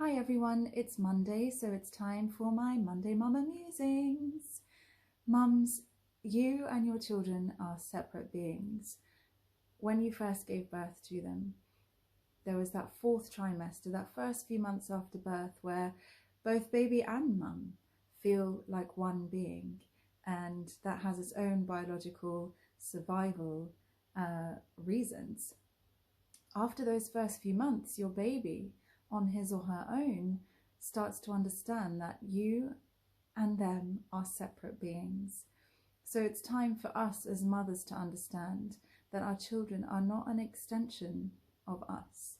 Hi everyone, it's Monday, so it's time for my Monday Mama Musings. Mums, you and your children are separate beings. When you first gave birth to them, there was that fourth trimester, that first few months after birth, where both baby and mum feel like one being, and that has its own biological survival reasons. After those first few months, your baby, on his or her own, starts to understand that you and them are separate beings. So it's time for us as mothers to understand that our children are not an extension of us.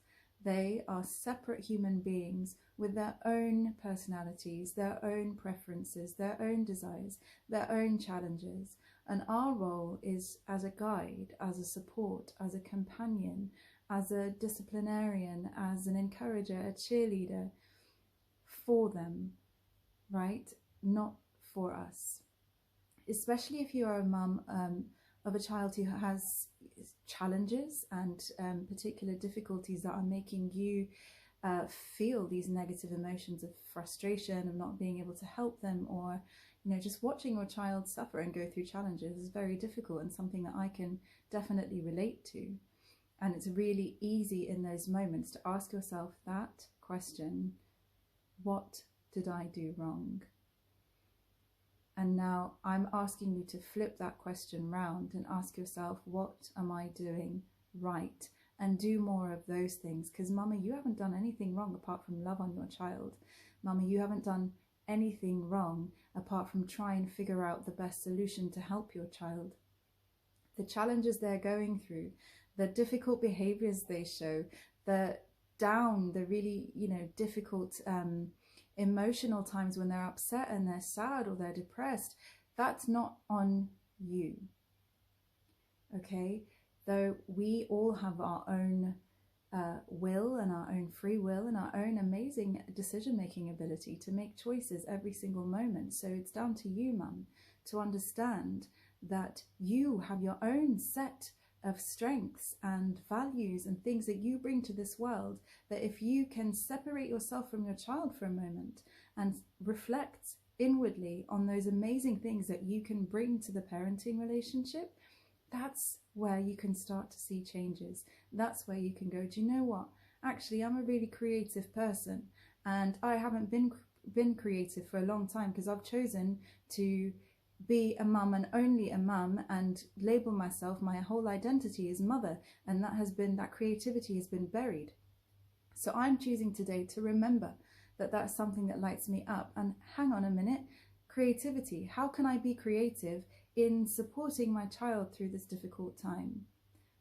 They are separate human beings with their own personalities, their own preferences, their own desires, their own challenges. And our role is as a guide, as a support, as a companion, as a disciplinarian, as an encourager, a cheerleader for them, right? Not for us. Especially if you are a mum of a child who has challenges and particular difficulties that are making you feel these negative emotions of frustration, of not being able to help them, or just watching your child suffer and go through challenges is very difficult and something that I can definitely relate to. And it's really easy in those moments to ask yourself that question: what did I do wrong? And now I'm asking you to flip that question round and ask yourself, what am I doing right? And do more of those things, because Mama, you haven't done anything wrong apart from love on your child. Mama, you haven't done anything wrong apart from try and figure out the best solution to help your child. The challenges they're going through, the difficult behaviors they show, the really, difficult emotional times when they're upset and they're sad or they're depressed, that's not on you. Okay? Though we all have our own will and our own free will and our own amazing decision-making ability to make choices every single moment. So it's down to you, Mum, to understand that you have your own set of strengths and values and things that you bring to this world, that if you can separate yourself from your child for a moment and reflect inwardly on those amazing things that you can bring to the parenting relationship, that's where you can start to see changes. That's where you can go, do you know what? Actually, I'm a really creative person, and I haven't been creative for a long time because I've chosen to be a mum and only a mum and label myself, my whole identity is mother, and that creativity has been buried. So I'm choosing today to remember that that's something that lights me up. And hang on a minute, creativity, how can I be creative in supporting my child through this difficult time?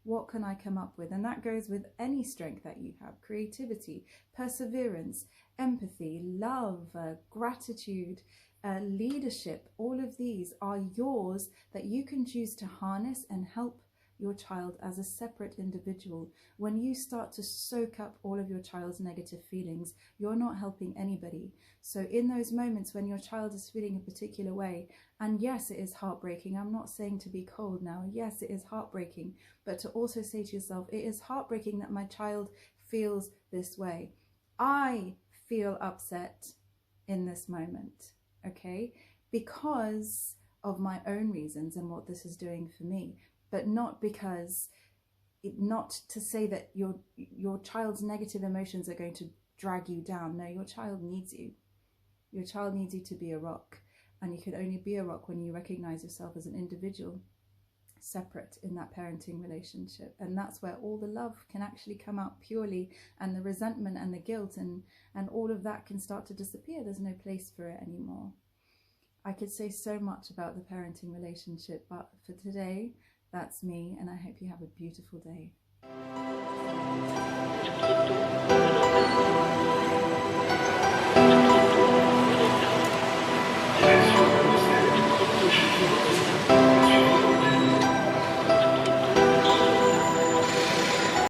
What can I come up with? And that goes with any strength that you have: creativity, perseverance, empathy, love, gratitude, leadership. All of these are yours that you can choose to harness and help your child as a separate individual. When you start to soak up all of your child's negative feelings, you're not helping anybody. So in those moments when your child is feeling a particular way, and yes, it is heartbreaking. I'm not saying to be cold now. Yes, it is heartbreaking, but to also say to yourself, it is heartbreaking that my child feels this way. I feel upset in this moment, okay, because of my own reasons and what this is doing for me, but not to say that your child's negative emotions are going to drag you down. No, your child needs you. Your child needs you to be a rock, and you can only be a rock when you recognize yourself as an individual, separate in that parenting relationship. And that's where all the love can actually come out purely, and the resentment and the guilt and all of that can start to disappear. There's no place for it anymore. I could say so much about the parenting relationship, but for today, that's me, and I hope you have a beautiful day.